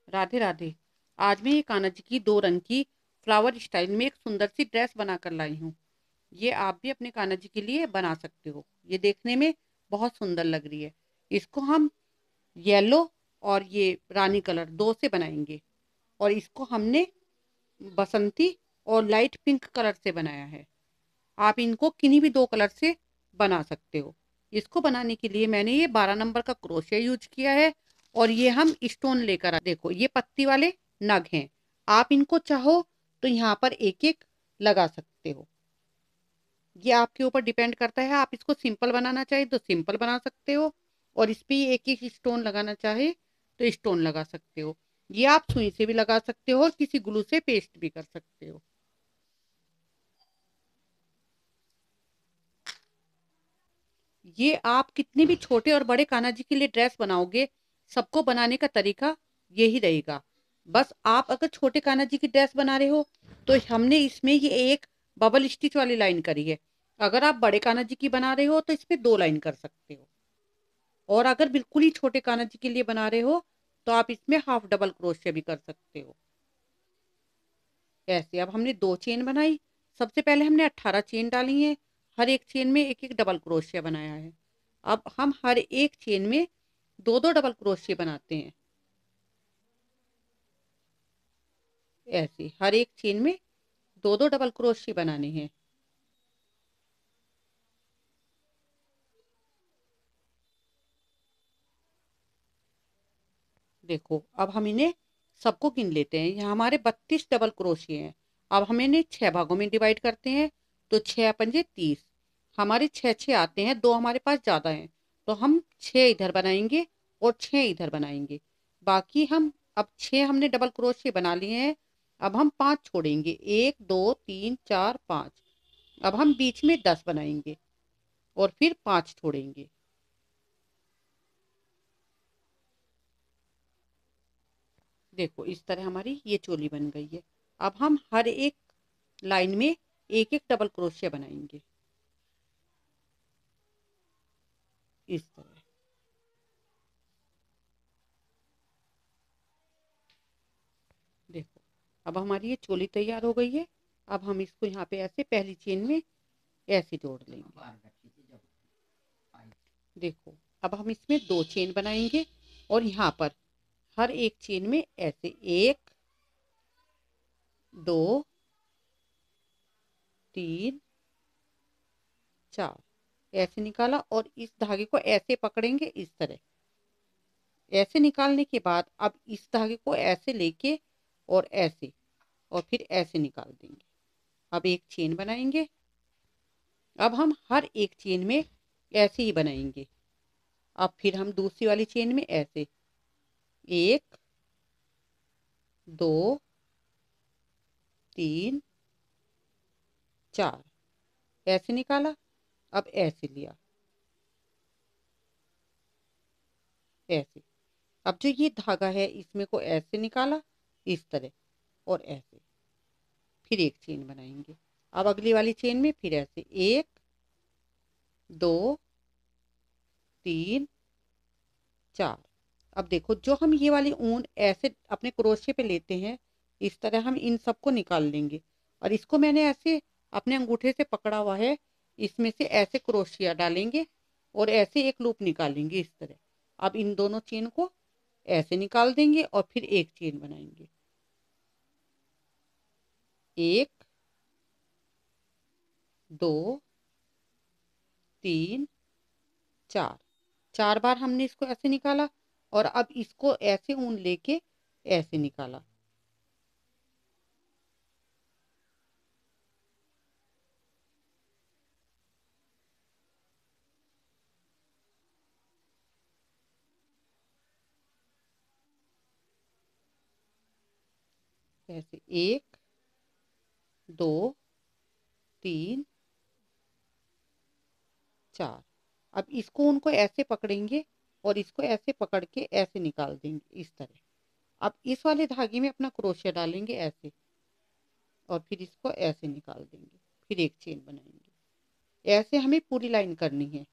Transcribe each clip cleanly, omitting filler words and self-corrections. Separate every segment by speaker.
Speaker 1: राधे राधे। आज मैं ये कान्हा जी की 2 रंग की फ्लावर स्टाइल में एक सुंदर सी ड्रेस बनाकर लाई हूँ। ये आप भी अपने कान्हा जी के लिए बना सकते हो। ये देखने में बहुत सुंदर लग रही है। इसको हम येलो और ये रानी कलर दो से बनाएंगे, और इसको हमने बसंती और लाइट पिंक कलर से बनाया है। आप इनको किन्हीं भी 2 कलर से बना सकते हो। इसको बनाने के लिए मैंने ये 12 नंबर का क्रोशिया यूज किया है, और ये हम स्टोन लेकर देखो, ये पत्ती वाले नग हैं। आप इनको चाहो तो यहाँ पर एक एक लगा सकते हो। ये आपके ऊपर डिपेंड करता है। आप इसको सिंपल बनाना चाहे तो सिंपल बना सकते हो, और इस पे एक एक स्टोन लगाना चाहे तो स्टोन लगा सकते हो। ये आप सुई से भी लगा सकते हो और किसी ग्लू से पेस्ट भी कर सकते हो। ये आप कितने भी छोटे और बड़े कान्हा जी के लिए ड्रेस बनाओगे, सबको बनाने का तरीका यही रहेगा। बस आप अगर छोटे कान्हा जी की ड्रेस बना रहे हो तो हमने इसमें ये एक बबल स्टिच वाली लाइन करी है। अगर आप बड़े कान्हा जी की बना रहे हो तो इसमें 2 लाइन कर सकते हो। और अगर बिल्कुल ही छोटे कान्हा जी के लिए बना रहे हो तो आप इसमें हाफ डबल क्रोशिया भी कर सकते हो। ऐसे अब हमने 2 चेन बनाई। सबसे पहले हमने 18 चेन डाली है। हर एक चेन में एक एक डबल क्रोशिया बनाया है। अब हम हर एक चेन में दो दो डबल क्रोशिया बनाते हैं। ऐसे हर एक चेन में दो दो डबल क्रोशिया बनाने हैं। देखो, अब हम इन्हें सबको गिन लेते हैं। यहाँ हमारे 32 डबल क्रोशिया हैं। अब हम इन्हें 6 भागों में डिवाइड करते हैं। तो 6 पंजे 30, हमारे 6 6 आते हैं। 2 हमारे पास ज्यादा हैं तो हम 6 इधर बनाएंगे और 6 इधर बनाएंगे। बाकी हम अब 6 हमने डबल क्रोशिया बना लिए हैं। अब हम 5 छोड़ेंगे, 1 2 3 4 5। अब हम बीच में 10 बनाएंगे और फिर 5 छोड़ेंगे। देखो, इस तरह हमारी ये चोली बन गई है। अब हम हर एक लाइन में एक एक डबल क्रोशिया बनाएंगे, इस तरह। देखो, अब हमारी ये चोली तैयार हो गई है। अब हम इसको यहाँ पे ऐसे पहली चेन में ऐसे जोड़ लेंगे। देखो, अब हम इसमें 2 चेन बनाएंगे, और यहाँ पर हर एक चेन में ऐसे 1 2 3 4 ऐसे निकाला, और इस धागे को ऐसे पकड़ेंगे इस तरह। ऐसे निकालने के बाद अब इस धागे को ऐसे लेके और ऐसे, और फिर ऐसे निकाल देंगे। अब एक चेन बनाएंगे। अब हम हर एक चेन में ऐसे ही बनाएंगे। अब फिर हम दूसरी वाली चेन में ऐसे 1 2 3 4 ऐसे निकाला। अब ऐसे लिया, ऐसे। अब जो ये धागा है इसमें को ऐसे निकाला इस तरह, और ऐसे। फिर एक चेन बनाएंगे। अब अगली वाली चेन में फिर ऐसे 1 2 3 4। अब देखो, जो हम ये वाली ऊन ऐसे अपने क्रोशे पे लेते हैं, इस तरह हम इन सबको निकाल लेंगे। और इसको मैंने ऐसे अपने अंगूठे से पकड़ा हुआ है। इसमें से ऐसे क्रोशिया डालेंगे और ऐसे एक लूप निकालेंगे इस तरह। अब इन दोनों चेन को ऐसे निकाल देंगे और फिर एक चेन बनाएंगे। 1 2 3 4। 4 बार हमने इसको ऐसे निकाला, और अब इसको ऐसे ऊन लेके ऐसे निकाला। ऐसे 1 2 3 4। अब इसको उनको ऐसे पकड़ेंगे और इसको ऐसे पकड़ के ऐसे निकाल देंगे इस तरह। अब इस वाले धागे में अपना क्रोशिया डालेंगे ऐसे, और फिर इसको ऐसे निकाल देंगे। फिर एक चेन बनाएंगे। ऐसे हमें पूरी लाइन करनी है।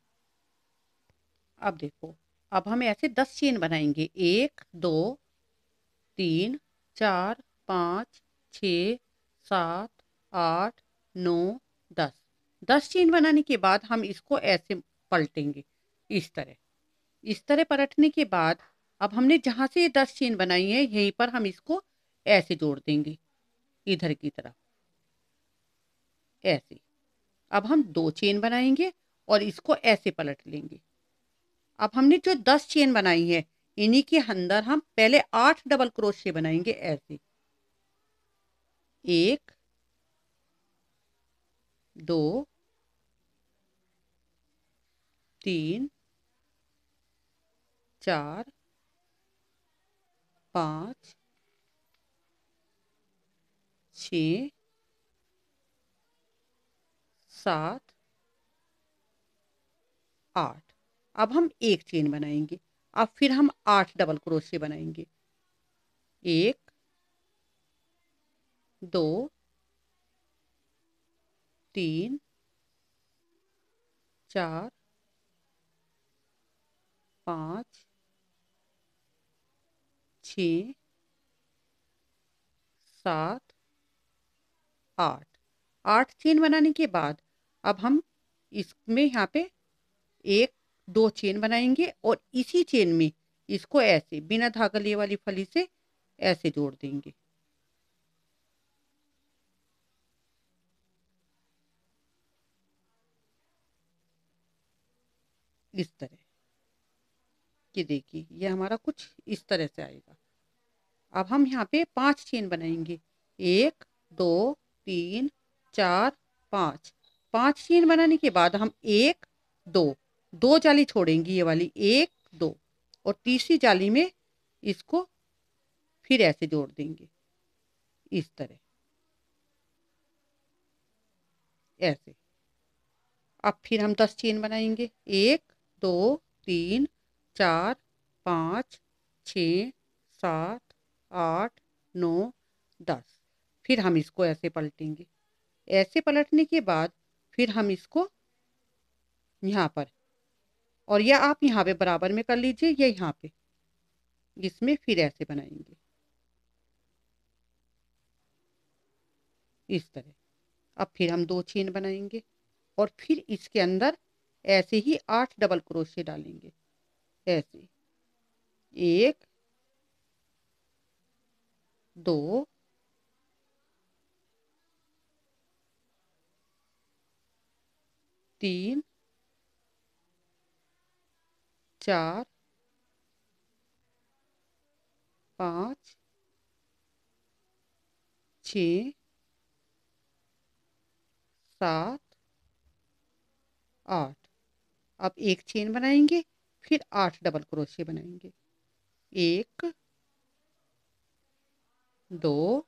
Speaker 1: अब देखो, अब हम ऐसे 10 चेन बनाएंगे। 1 2 3 4 5 6 7 8 9 10। 10 चेन बनाने के बाद हम इसको ऐसे पलटेंगे, इस तरह पलटने के बाद अब हमने जहां से ये 10 चेन बनाई है यहीं पर हम इसको ऐसे जोड़ देंगे, इधर की तरफ ऐसे। अब हम 2 चेन बनाएंगे और इसको ऐसे पलट लेंगे। अब हमने जो 10 चेन बनाई है इन्हीं के अंदर हम पहले 8 डबल क्रोशे बनाएंगे ऐसे। 1 2 3 4 5 6 7 8। अब हम एक चेन बनाएंगे। अब फिर हम 8 डबल क्रोशे बनाएंगे। 1 2 3 4 5 6 7 8। 8 चेन बनाने के बाद अब हम इसमें यहाँ पे 1 2 चेन बनाएंगे और इसी चेन में इसको ऐसे बिना धागा लिए वाली फली से ऐसे जोड़ देंगे, इस तरह। ये देखिए ये हमारा कुछ इस तरह से आएगा। अब हम यहाँ पे 5 चेन बनाएंगे। 1 2 3 4 5। 5 चेन बनाने के बाद हम 1 2 2 जाली छोड़ेंगी, ये वाली 1 2, और तीसरी जाली में इसको फिर ऐसे जोड़ देंगे, इस तरह ऐसे। अब फिर हम 10 चेन बनाएंगे। 1 2 3 4 5 6 7 8 9 10। फिर हम इसको ऐसे पलटेंगे। ऐसे पलटने के बाद फिर हम इसको यहाँ पर, और या आप यहाँ पे बराबर में कर लीजिए या यहाँ पे, इसमें फिर ऐसे बनाएंगे, इस तरह। अब फिर हम 2 चेन बनाएंगे और फिर इसके अंदर ऐसे ही 8 डबल क्रोशे डालेंगे ऐसे। 1 2 3 4 5 6 7 8। अब एक चेन बनाएंगे, फिर 8 डबल क्रोशे बनाएंगे। 1 2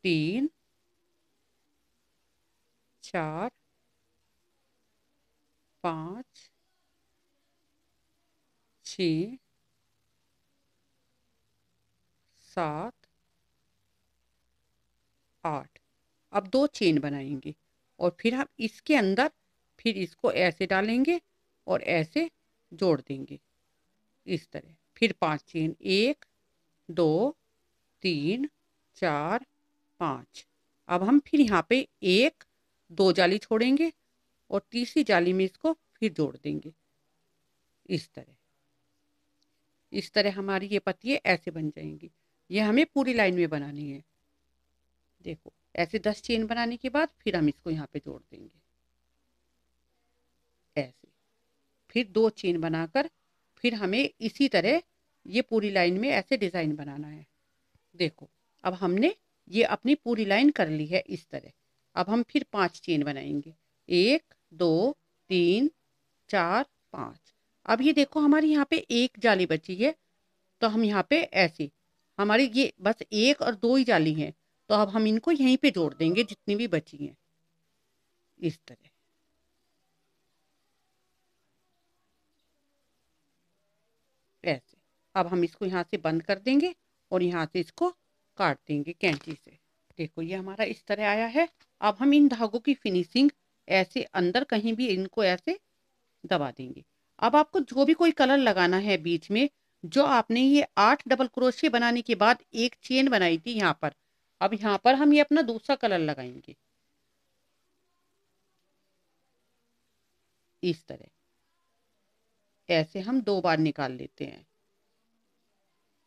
Speaker 1: 3 4 5 6 7 8। अब 2 चेन बनाएंगे और फिर हम इसके अंदर फिर इसको ऐसे डालेंगे और ऐसे जोड़ देंगे, इस तरह। फिर 5 चेन, 1 2 3 4 5। अब हम फिर यहाँ पे 1 2 जाली छोड़ेंगे और तीसरी जाली में इसको फिर जोड़ देंगे, इस तरह। इस तरह हमारी ये पत्तियां ऐसे बन जाएंगी। ये हमें पूरी लाइन में बनानी है। देखो ऐसे 10 चेन बनाने के बाद फिर हम इसको यहाँ पे जोड़ देंगे ऐसे। फिर 2 चेन बनाकर फिर हमें इसी तरह ये पूरी लाइन में ऐसे डिजाइन बनाना है। देखो अब हमने ये अपनी पूरी लाइन कर ली है इस तरह। अब हम फिर 5 चेन बनाएंगे। 1 2 3 4 5। अब ये देखो हमारी यहाँ पे एक जाली बची है, तो हम यहाँ पे ऐसे, हमारी ये बस 1 और 2 ही जाली हैं, तो अब हम इनको यहीं पे जोड़ देंगे जितनी भी बची हैं, इस तरह ऐसे। अब हम इसको यहाँ से बंद कर देंगे और यहाँ से इसको काट देंगे कैंची से। देखो ये हमारा इस तरह आया है। अब हम इन धागों की फिनिशिंग ऐसे अंदर कहीं भी इनको ऐसे दबा देंगे। अब आपको जो भी कोई कलर लगाना है बीच में जो आपने ये 8 डबल क्रोशिया बनाने के बाद एक चेन बनाई थी यहाँ पर, अब यहाँ पर हम ये अपना दूसरा कलर लगाएंगे इस तरह। ऐसे हम 2 बार निकाल लेते हैं।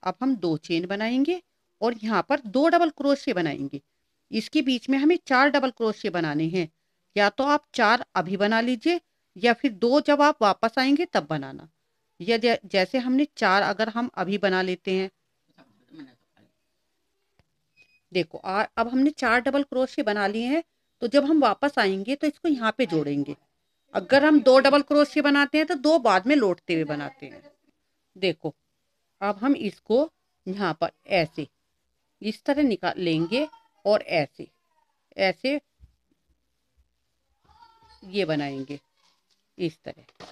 Speaker 1: अब हम 2 चेन बनाएंगे और यहाँ पर 2 डबल क्रोशिया बनाएंगे। इसके बीच में हमें 4 डबल क्रोशिया बनाने हैं। या तो आप 4 अभी बना लीजिए या फिर 2 जब आप वापस आएंगे तब बनाना। या जैसे हमने 4 अगर हम अभी बना लेते हैं, देखो अब हमने 4 डबल क्रोशिया बना लिए हैं। तो जब हम वापस आएंगे तो इसको यहाँ पे जोड़ेंगे। अगर हम 2 डबल क्रोशिया बनाते हैं तो 2 बाद में लौटते हुए बनाते हैं। देखो अब हम इसको यहाँ पर ऐसे इस तरह निकाल लेंगे और ऐसे ऐसे ये बनाएंगे इस तरह।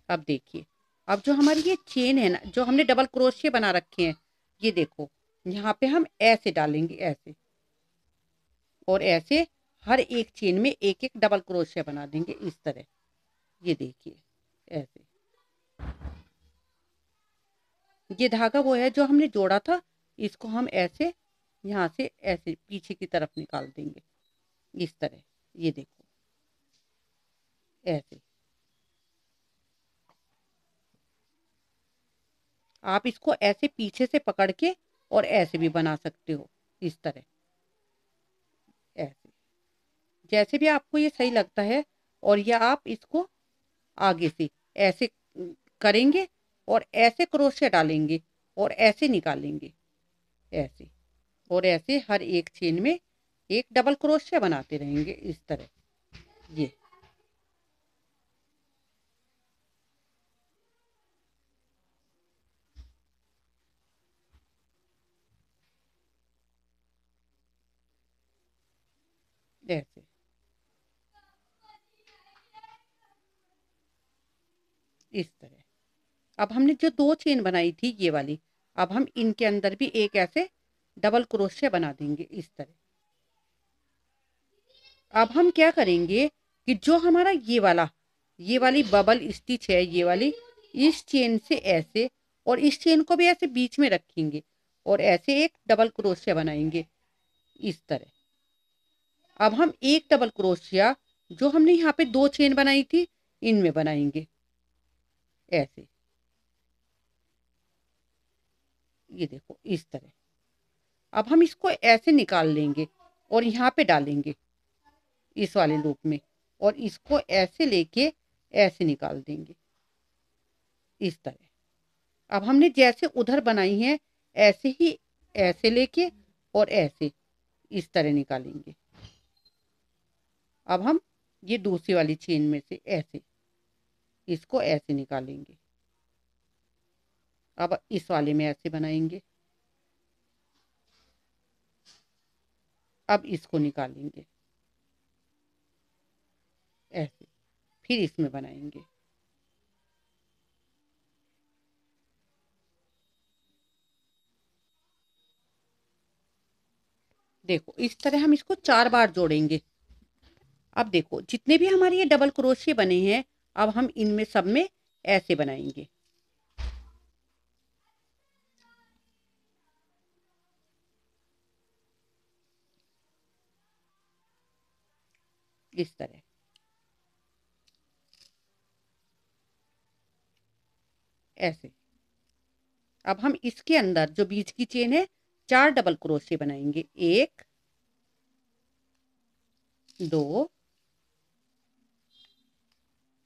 Speaker 1: अब देखिए, अब जो हमारी ये चेन है ना, जो हमने डबल क्रोशिया बना रखे हैं, ये देखो यहाँ पे हम ऐसे डालेंगे ऐसे, और ऐसे हर एक चेन में एक एक डबल क्रोशिया बना देंगे इस तरह। ये देखिए ऐसे, ये धागा वो है जो हमने जोड़ा था, इसको हम ऐसे यहाँ से ऐसे पीछे की तरफ निकाल देंगे इस तरह। ये देखो ऐसे। आप इसको ऐसे पीछे से पकड़ के और ऐसे भी बना सकते हो इस तरह, ऐसे जैसे भी आपको ये सही लगता है। और या आप इसको आगे से ऐसे करेंगे और ऐसे क्रोशिया डालेंगे और ऐसे निकालेंगे ऐसे, और ऐसे हर एक चेन में एक डबल क्रोशिया बनाते रहेंगे इस तरह। ये ऐसे, इस तरह। अब हमने जो 2 चेन बनाई थी ये वाली, अब हम इनके अंदर भी एक ऐसे डबल क्रोशिया बना देंगे इस तरह। अब हम क्या करेंगे कि जो हमारा ये वाली बबल स्टिच है, ये वाली इस चेन से ऐसे, और इस चेन को भी ऐसे बीच में रखेंगे और ऐसे एक डबल क्रोशिया बनाएंगे इस तरह। अब हम एक डबल क्रोशिया जो हमने यहाँ पे 2 चेन बनाई थी इनमें बनाएंगे ऐसे। ये देखो इस तरह। अब हम इसको ऐसे निकाल लेंगे और यहाँ पे डालेंगे इस वाले लूप में, और इसको ऐसे लेके ऐसे निकाल देंगे इस तरह। अब हमने जैसे उधर बनाई है ऐसे ही ऐसे लेके और ऐसे इस तरह निकालेंगे। अब हम ये दूसरी वाली चेन में से ऐसे इसको ऐसे निकालेंगे। अब इस वाले में ऐसे बनाएंगे। अब इसको निकालेंगे ऐसे, फिर इसमें बनाएंगे। देखो इस तरह हम इसको 4 बार जोड़ेंगे। अब देखो जितने भी हमारे ये डबल क्रोशिया बने हैं, अब हम इनमें सब में ऐसे बनाएंगे इस तरह ऐसे। अब हम इसके अंदर जो बीच की चेन है 4 डबल क्रोशिया बनाएंगे, 1 2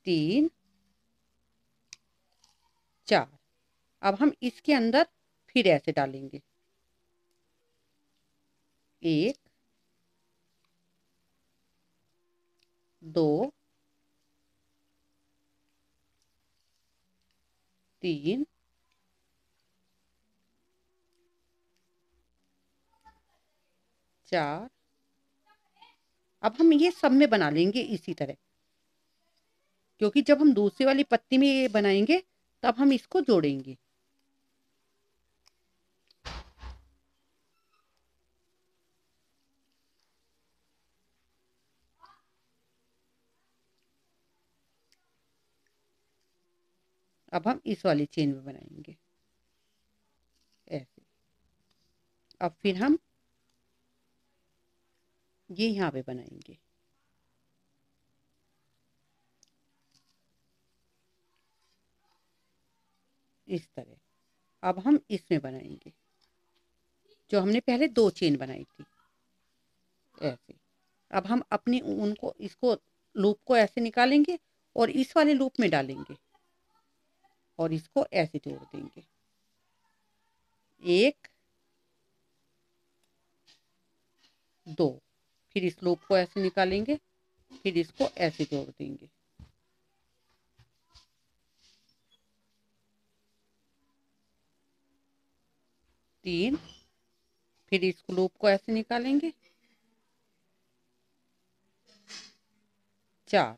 Speaker 1: 3 4। अब हम इसके अंदर फिर ऐसे डालेंगे, 1 2 3 4। अब हम ये सब में बना लेंगे इसी तरह, क्योंकि जब हम दूसरी वाली पत्ती में ये बनाएंगे तब हम इसको जोड़ेंगे। अब हम इस वाली चेन में बनाएंगे अब फिर हम ये यहाँ पे बनाएंगे। इस तरह अब हम इसमें बनाएंगे, जो हमने पहले 2 चेन बनाई थी ऐसे। अब हम अपनी उनको इसको लूप को ऐसे निकालेंगे और इस वाले लूप में डालेंगे और इसको ऐसे जोड़ देंगे। 1 2, फिर इस लूप को ऐसे निकालेंगे, फिर इसको ऐसे जोड़ देंगे। 3, फिर इस लूप को ऐसे निकालेंगे। 4,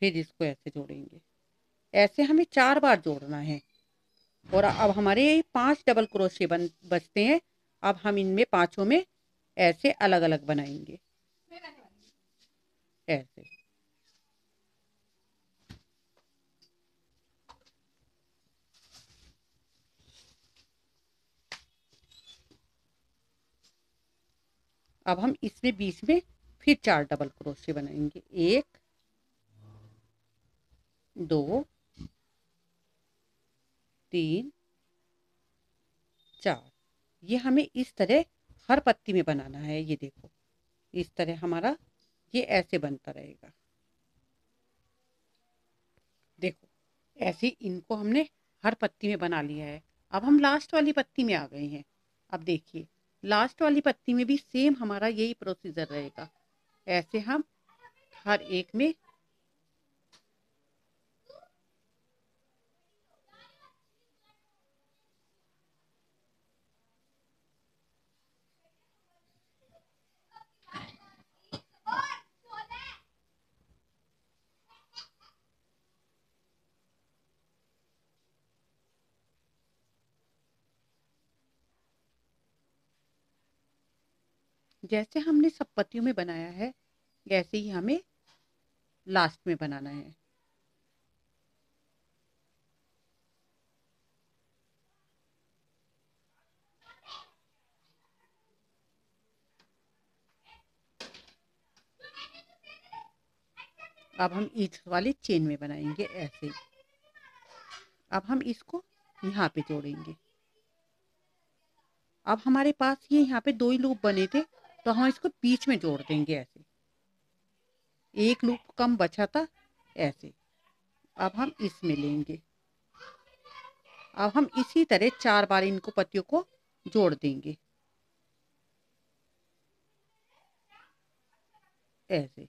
Speaker 1: फिर इसको ऐसे जोड़ेंगे। ऐसे हमें 4 बार जोड़ना है। और अब हमारे 5 डबल क्रोशे बचते हैं। अब हम इनमें पांचों में ऐसे अलग अलग बनाएंगे ऐसे। अब हम इसमें बीच में फिर 4 डबल क्रोशे बनाएंगे। 1 2 3 4। ये हमें इस तरह हर पत्ती में बनाना है। ये देखो, इस तरह हमारा ये ऐसे बनता रहेगा। देखो, ऐसे इनको हमने हर पत्ती में बना लिया है। अब हम लास्ट वाली पत्ती में आ गए हैं। अब देखिए, लास्ट वाली पत्ती में भी सेम हमारा यही प्रोसीजर रहेगा। ऐसे हम हर एक में जैसे हमने सब पत्तियों में बनाया है, वैसे ही हमें लास्ट में बनाना है। अब हम इस वाली चेन में बनाएंगे ऐसे। अब हम इसको यहाँ पे जोड़ेंगे। अब हमारे पास ये यहाँ पे 2 ही लूप बने थे, तो हम इसको बीच में जोड़ देंगे ऐसे। एक लूप कम बचा था ऐसे। अब हम इसमें लेंगे। अब हम इसी तरह 4 बार इनको पत्तियों को जोड़ देंगे ऐसे।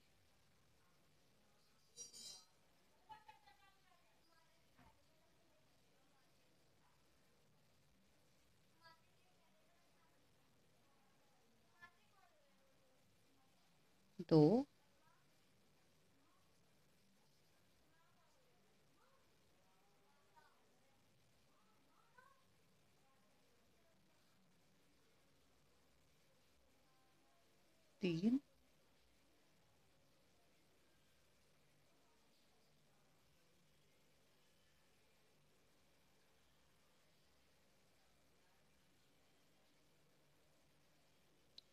Speaker 1: दो, 3,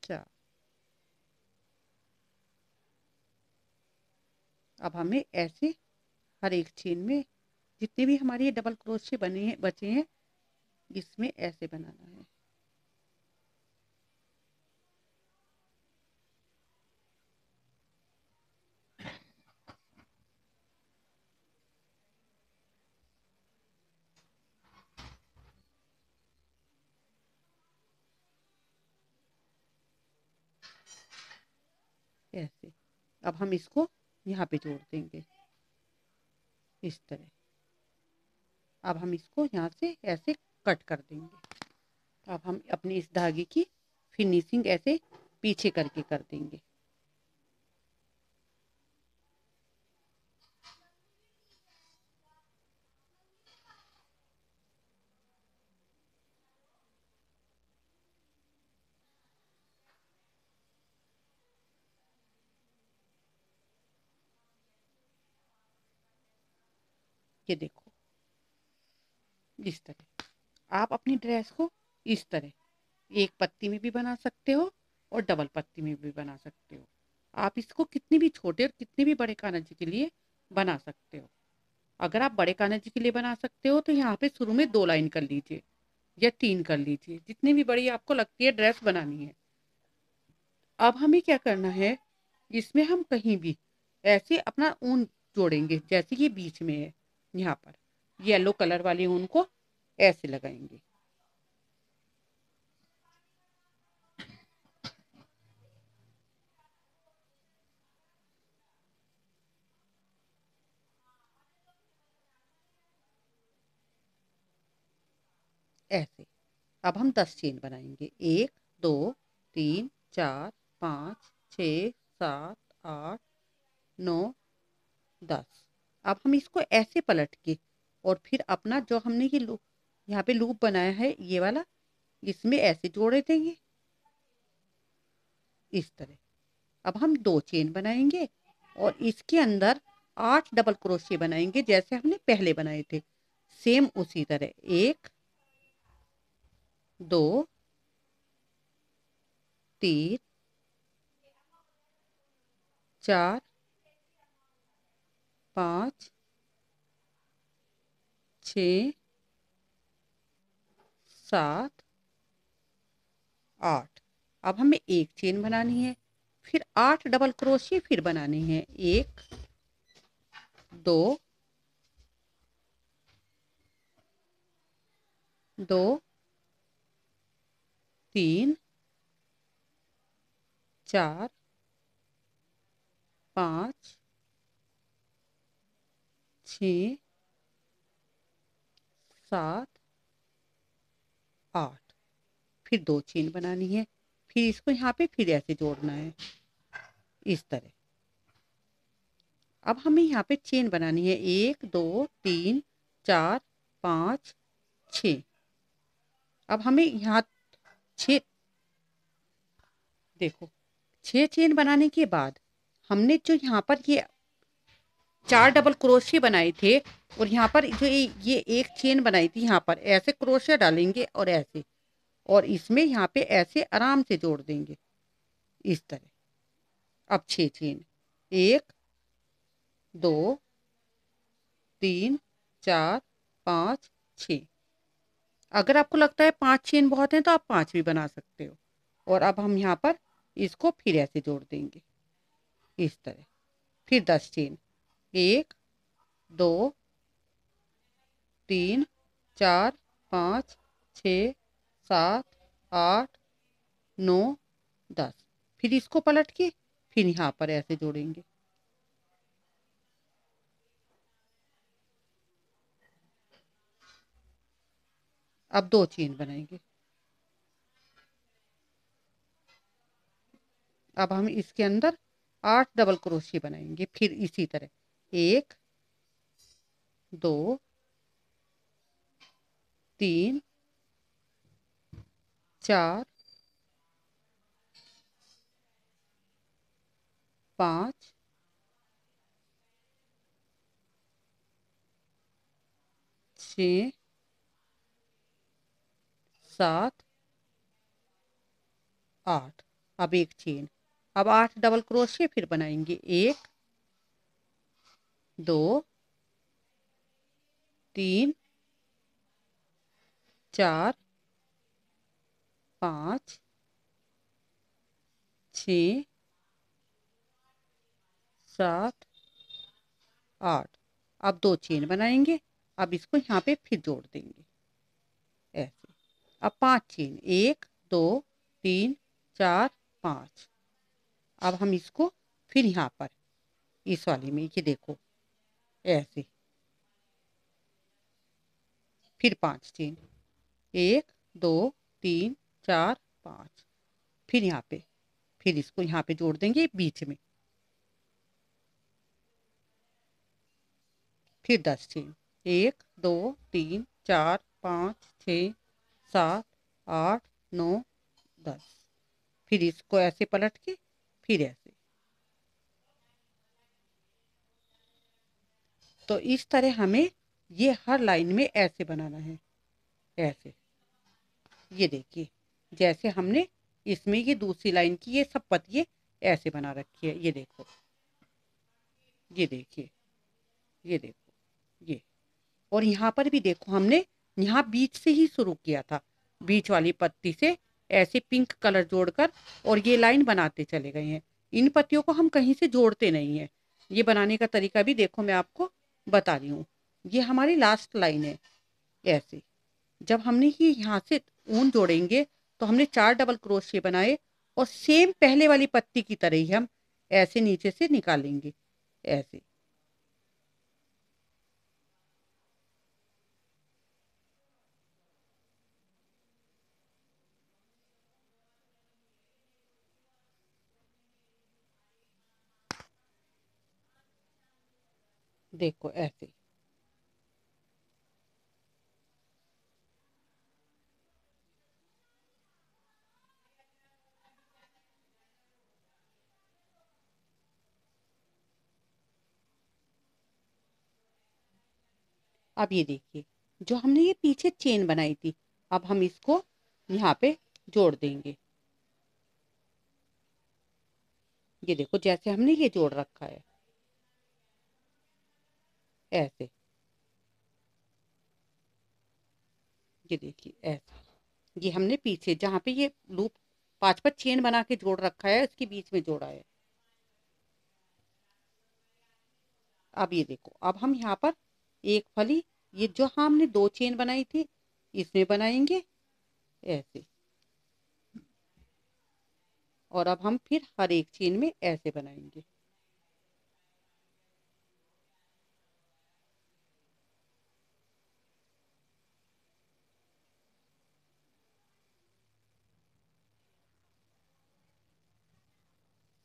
Speaker 1: 4। अब हमें ऐसे हर एक चेन में जितने भी हमारे ये डबल क्रोशे बने हैं बचे हैं, इसमें ऐसे बनाना है ऐसे। अब हम इसको यहाँ पे जोड़ देंगे इस तरह। अब हम इसको यहाँ से ऐसे कट कर देंगे। अब हम अपने इस धागे की फिनिशिंग ऐसे पीछे करके कर देंगे। ये देखो, इस तरह आप अपनी ड्रेस को इस तरह एक पत्ती में भी बना सकते हो और डबल पत्ती में भी बना सकते हो। आप इसको कितनी भी छोटे और कितने भी बड़े कान्हा जी के लिए बना सकते हो। अगर आप बड़े कान्हा जी के लिए बना सकते हो तो यहाँ पे शुरू में 2 लाइन कर लीजिए या 3 कर लीजिए, जितनी भी बड़ी आपको लगती है ड्रेस बनानी है। अब हमें क्या करना है, इसमें हम कहीं भी ऐसे अपना ऊन जोड़ेंगे, जैसे ये बीच में है, यहाँ पर येलो कलर वाली ऊन को ऐसे लगाएंगे। ऐसे अब हम 10 चेन बनाएंगे। 1 2 3 4 5 6 7 8 9 10। अब हम इसको ऐसे पलट के और फिर अपना जो हमने ये लूप यहाँ पे लूप बनाया है ये वाला, इसमें ऐसे जोड़े देंगे इस तरह। अब हम 2 चेन बनाएंगे और इसके अंदर 8 डबल क्रोशिया बनाएंगे जैसे हमने पहले बनाए थे, सेम उसी तरह। 1 2 3 4 5 6 7 8। अब हमें एक चेन बनानी है, फिर 8 डबल क्रोशिया फिर बनानी है। 1 2 2 3 4 5 6 7 8। फिर 2 चेन बनानी है, फिर इसको यहाँ पे फिर ऐसे जोड़ना है इस तरह। अब हमें यहाँ पे चेन बनानी है 1 2 3 4 5 6। अब हमें यहाँ 6, देखो 6 चेन बनाने के बाद हमने जो यहाँ पर ये 4 डबल क्रोशिया बनाए थे और यहाँ पर जो ये एक चेन बनाई थी, यहाँ पर ऐसे क्रोशिया डालेंगे और ऐसे, और इसमें यहाँ पे ऐसे आराम से जोड़ देंगे इस तरह। अब 6 चेन, 1 2 3 4 5 6। अगर आपको लगता है 5 चेन बहुत हैं तो आप 5 भी बना सकते हो। और अब हम यहाँ पर इसको फिर ऐसे जोड़ देंगे इस तरह। फिर 10 चेन, 1 2 3 4 5 6 7 8 9 10। फिर इसको पलट के फिर यहाँ पर ऐसे जोड़ेंगे। अब 2 चेन बनाएंगे। अब हम इसके अंदर 8 डबल क्रोशिया बनाएंगे फिर इसी तरह। 1 2 3 4 5 6 7 8। अब एक चेन, अब 8 डबल क्रोशिया फिर बनाएंगे। 1 2 3 4 5 6 7 8। अब 2 चेन बनाएंगे। अब इसको यहाँ पे फिर जोड़ देंगे ऐसे। अब 5 चेन, 1 2 3 4 5। अब हम इसको फिर यहाँ पर इस वाली में ये देखो ऐसे, फिर 5 चेन, 1 2 3 4 5। फिर यहाँ पे फिर इसको यहाँ पे जोड़ देंगे बीच में। फिर 10 चेन, 1 2 3 4 5 6 7 8 9 10। फिर इसको ऐसे पलट के फिर ऐसे। तो इस तरह हमें ये हर लाइन में ऐसे बनाना है, ऐसे। ये देखिए, जैसे हमने इसमें ये दूसरी लाइन की ये सब पत्तियां ऐसे बना रखी है। ये देखो, ये देखिए, ये देखो, ये। और यहाँ पर भी देखो, हमने यहाँ बीच से ही शुरू किया था, बीच वाली पत्ती से ऐसे पिंक कलर जोड़कर और ये लाइन बनाते चले गए हैं। इन पत्तियों को हम कहीं से जोड़ते नहीं है। ये बनाने का तरीका भी देखो, मैं आपको बता रही हूँ। ये हमारी लास्ट लाइन है, ऐसे। जब हमने ही यहाँ से ऊन जोड़ेंगे तो हमने 4 डबल क्रोशिया बनाए और सेम पहले वाली पत्ती की तरह ही हम ऐसे नीचे से निकालेंगे, ऐसे। देखो ऐसे। अब ये देखिए, जो हमने ये पीछे चेन बनाई थी, अब हम इसको यहाँ पे जोड़ देंगे। ये देखो, जैसे हमने ये जोड़ रखा है, ऐसे। ये देखिए, ऐसे। ये हमने पीछे जहाँ पे ये लूप 5 5 चेन बना के जोड़ रखा है, इसके बीच में जोड़ा है। अब ये देखो, अब हम यहाँ पर एक फली, ये जो हमने 2 चेन बनाई थी, इसमें बनाएंगे, ऐसे। और अब हम फिर हर एक चेन में ऐसे बनाएंगे,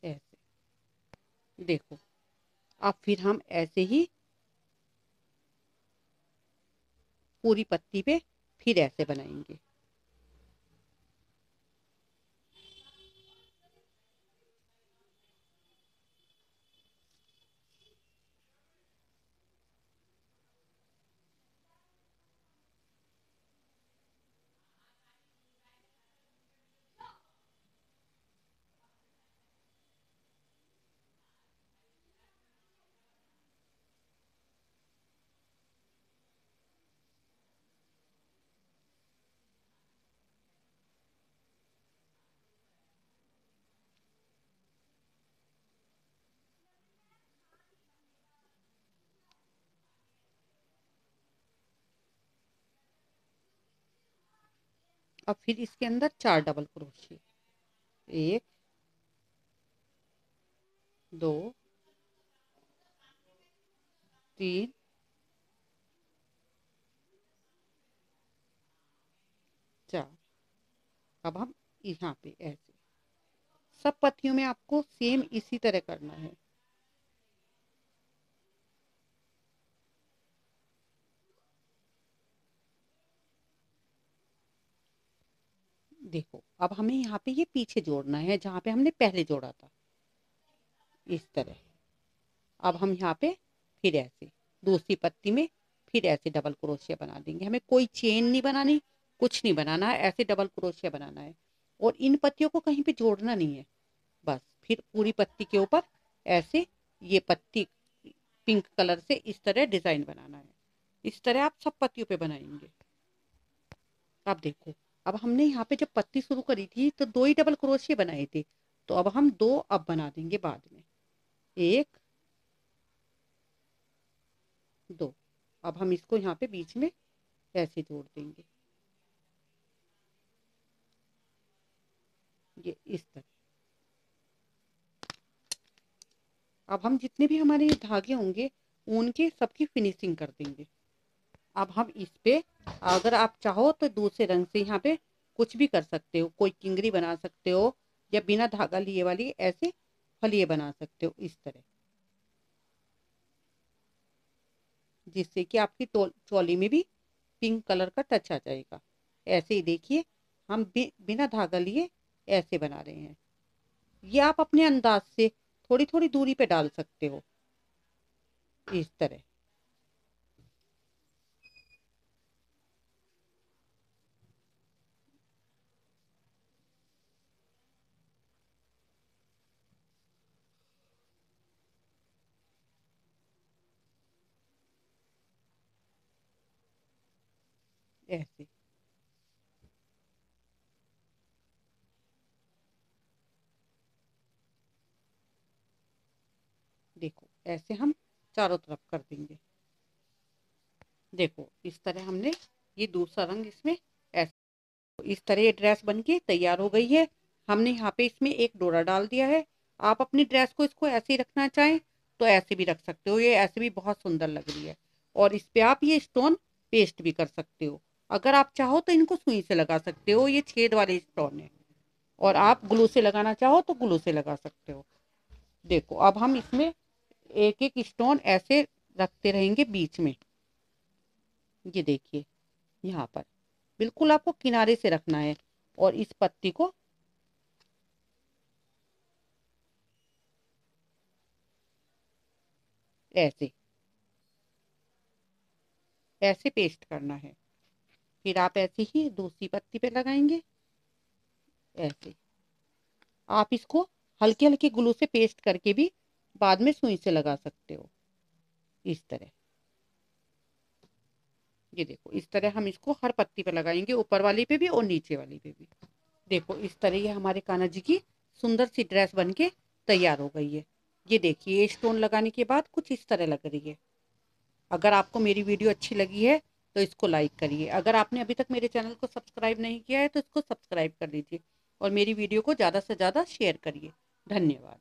Speaker 1: ऐसे। देखो, अब फिर हम ऐसे ही पूरी पत्ती पे फिर ऐसे बनाएंगे। अब फिर इसके अंदर 4 डबल क्रोशिया, 1 2 3 4। अब हम यहाँ पे ऐसे सब पत्तियों में आपको सेम इसी तरह करना है। देखो, अब हमें यहाँ पे ये पीछे जोड़ना है जहाँ पे हमने पहले जोड़ा था, इस तरह। अब हम यहाँ पे फिर ऐसे दूसरी पत्ती में फिर ऐसे डबल क्रोशिया बना देंगे। हमें कोई चेन नहीं बनानी, कुछ नहीं बनाना है, ऐसे डबल क्रोशिया बनाना है। और इन पत्तियों को कहीं पे जोड़ना नहीं है, बस। फिर पूरी पत्ती के ऊपर ऐसे ये पत्ती पिंक कलर से इस तरह डिजाइन बनाना है। इस तरह आप सब पत्तियों पे बनाएंगे। अब देखो, अब हमने यहाँ पे जब पत्ती शुरू करी थी तो 2 ही डबल क्रोशिया बनाए थे, तो अब हम 2 अब बना देंगे बाद में, 1 2। अब हम इसको यहाँ पे बीच में ऐसे जोड़ देंगे, ये इस तरह। अब हम जितने भी हमारे ये धागे होंगे उनके सबकी फिनिशिंग कर देंगे। अब हम इस पे, अगर आप चाहो तो दूसरे रंग से यहाँ पे कुछ भी कर सकते हो, कोई किंगरी बना सकते हो या बिना धागा लिए वाली ऐसे फलिए बना सकते हो, इस तरह, जिससे कि आपकी चोली में भी पिंक कलर का टच आ जाएगा। ऐसे ही देखिए, हम बिना धागा लिए ऐसे बना रहे हैं। ये आप अपने अंदाज से थोड़ी थोड़ी दूरी पे डाल सकते हो, इस तरह। ऐसे। देखो ऐसे हम चारों तरफ कर देंगे। देखो इस तरह हमने ये दूसरा रंग इसमें ऐसे, तो इस तरह ये ड्रेस बनके तैयार हो गई है। हमने यहाँ पे इसमें एक डोरा डाल दिया है। आप अपनी ड्रेस को इसको ऐसे ही रखना चाहें तो ऐसे भी रख सकते हो, ये ऐसे भी बहुत सुंदर लग रही है। और इस पे आप ये स्टोन पेस्ट भी कर सकते हो। अगर आप चाहो तो इनको सुई से लगा सकते हो, ये छेद वाले स्टोन है। और आप ग्लू से लगाना चाहो तो ग्लू से लगा सकते हो। देखो अब हम इसमें एक एक स्टोन ऐसे रखते रहेंगे बीच में। ये देखिए यहाँ पर बिल्कुल आपको किनारे से रखना है। और इस पत्ती को ऐसे ऐसे पेस्ट करना है। फिर आप ऐसे ही दूसरी पत्ती पे लगाएंगे ऐसे। आप इसको हल्के हल्के ग्लू से पेस्ट करके भी बाद में सुई से लगा सकते हो इस तरह। ये देखो इस तरह हम इसको हर पत्ती पे लगाएंगे, ऊपर वाली पे भी और नीचे वाली पे भी। देखो इस तरह ये हमारे कान्हा जी की सुंदर सी ड्रेस बनके तैयार हो गई है। ये देखिए ये स्टोन लगाने के बाद कुछ इस तरह लग रही है। अगर आपको मेरी वीडियो अच्छी लगी है तो इसको लाइक करिए। अगर आपने अभी तक मेरे चैनल को सब्सक्राइब नहीं किया है तो इसको सब्सक्राइब कर दीजिए और मेरी वीडियो को ज़्यादा से ज़्यादा शेयर करिए। धन्यवाद।